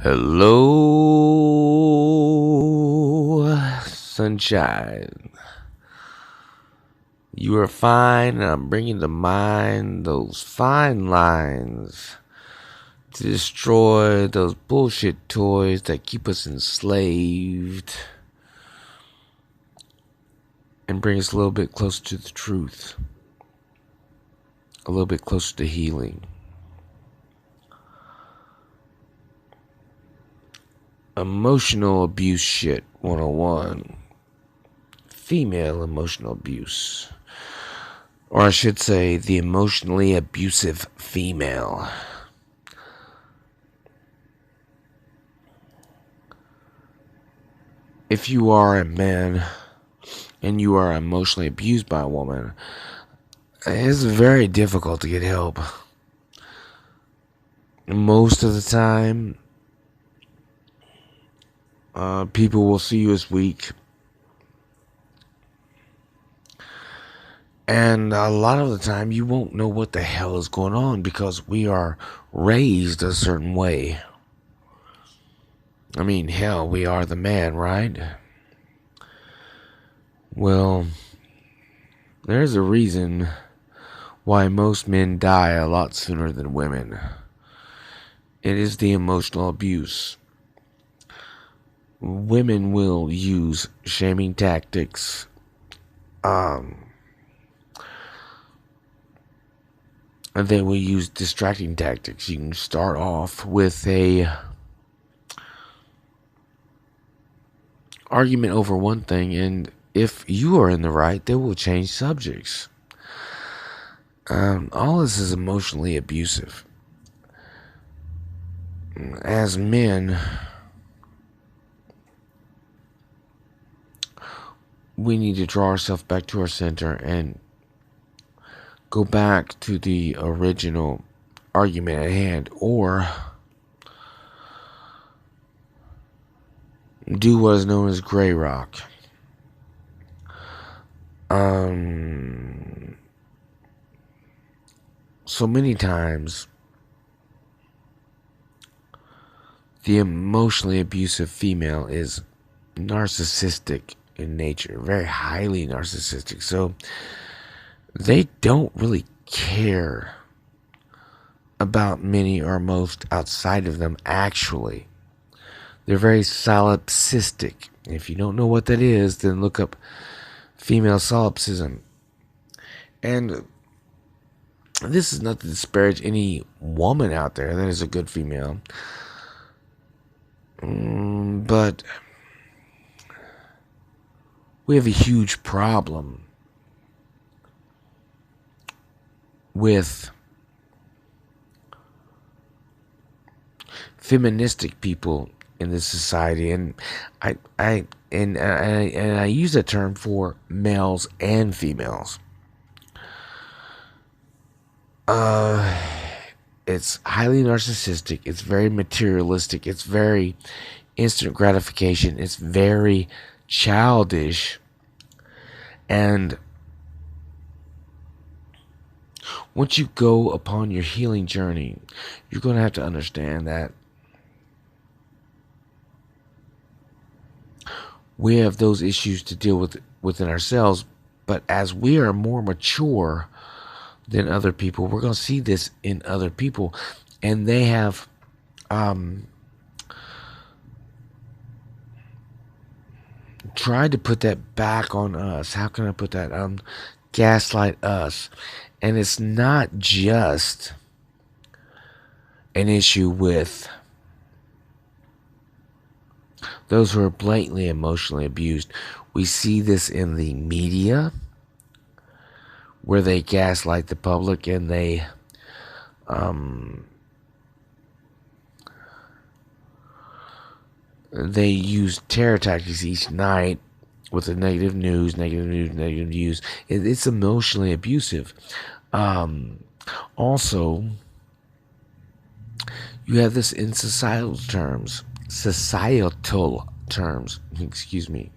Hello, sunshine. You are fine, and I'm bringing to mind those fine lines to destroy those bullshit toys that keep us enslaved and bring us a little bit closer to the truth, a little bit closer to healing. Emotional abuse shit 101. Female emotional abuse. Or I should say, the emotionally abusive female. If you are a man and you are emotionally abused by a woman, it's very difficult to get help. Most of the time, people will see you as weak. And a lot of the time, you won't know what the hell is going on because we are raised a certain way. I mean, hell, we are the man, right? Well, there's a reason why most men die a lot sooner than women. It is the emotional abuse. Women will use shaming tactics. And they will use distracting tactics. You can start off with a argument over one thing, and if you are in the right, they will change subjects. All this is emotionally abusive. As men, we need to draw ourselves back to our center and go back to the original argument at hand, or do what is known as gray rock. So many times, the emotionally abusive female is narcissistic in nature, very highly narcissistic. So they don't really care about many or most outside of them, actually. They're very solipsistic. If you don't know what that is, then look up female solipsism. And this is not to disparage any woman out there that is a good female. But we have a huge problem with feministic people in this society, and I use that term for males and females. It's highly narcissistic. It's very materialistic. It's very instant gratification. It's very childish. And once you go upon your healing journey, you're going to have to understand that we have those issues to deal with within ourselves. But as we are more mature than other people, we're going to see this in other people, and they have tried to put that back on us. How can I put that? Gaslight us. And it's not just an issue with those who are blatantly emotionally abused. We see this in the media, where they gaslight the public, and they use terror tactics each night with the negative news. It's emotionally abusive. Also, you have this in societal terms. Excuse me.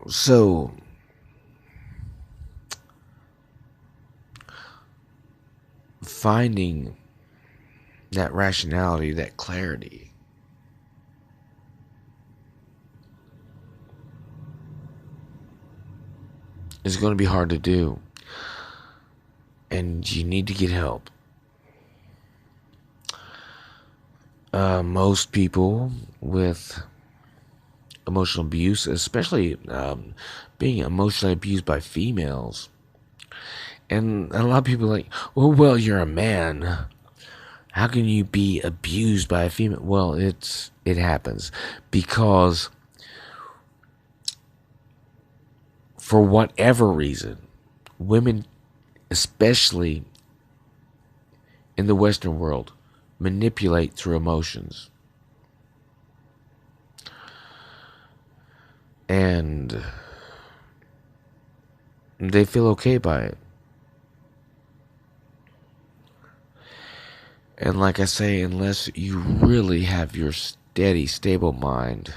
So finding that rationality, that clarity. It's going to be hard to do. And you need to get help. Most people with emotional abuse, especially being emotionally abused by females, and a lot of people are like, well, you're a man. How can you be abused by a female? Well, it happens because for whatever reason, women, especially in the Western world, manipulate through emotions. And they feel okay by it. And like I say, unless you really have your steady, stable mind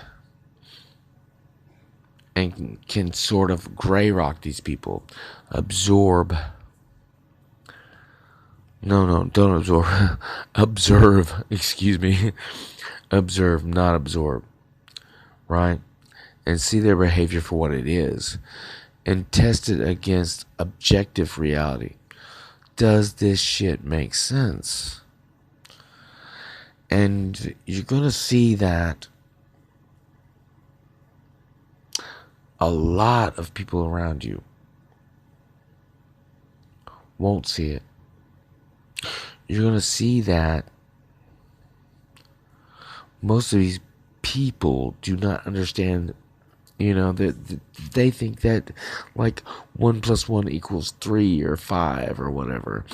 and can sort of gray rock these people, absorb. No, don't absorb. Observe, excuse me. Observe, not absorb. Right? And see their behavior for what it is. And test it against objective reality. Does this shit make sense? And you're going to see that a lot of people around you won't see it. You're going to see that most of these people do not understand, that they think that like 1 + 1 = 3 or 5 or whatever.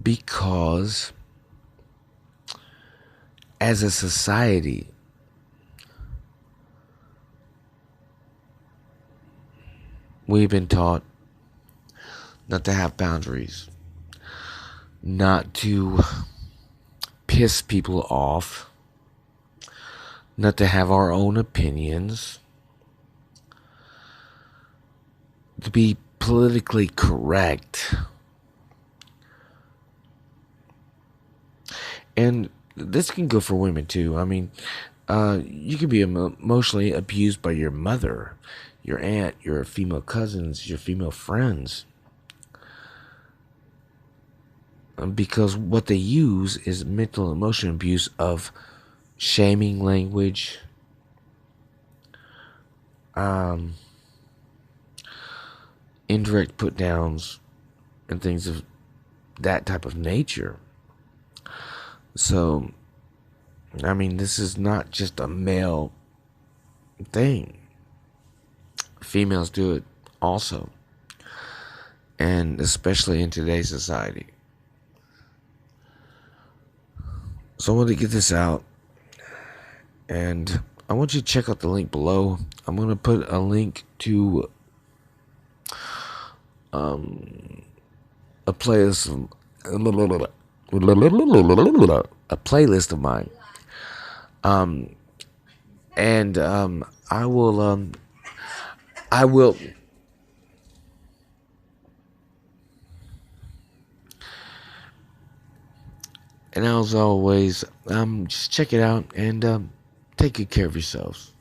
Because as a society, we've been taught not to have boundaries, not to piss people off, not to have our own opinions, to be politically correct. And this can go for women too. I mean, you can be emotionally abused by your mother, your aunt, your female cousins, your female friends. Because what they use is mental and emotional abuse of shaming language, indirect put downs, and things of that type of nature. So, I mean, this is not just a male thing. Females do it also. And especially in today's society. So I want to get this out. And I want you to check out the link below. I'm going to put a link to a playlist of mine. And I will and as always, just check it out and take good care of yourselves.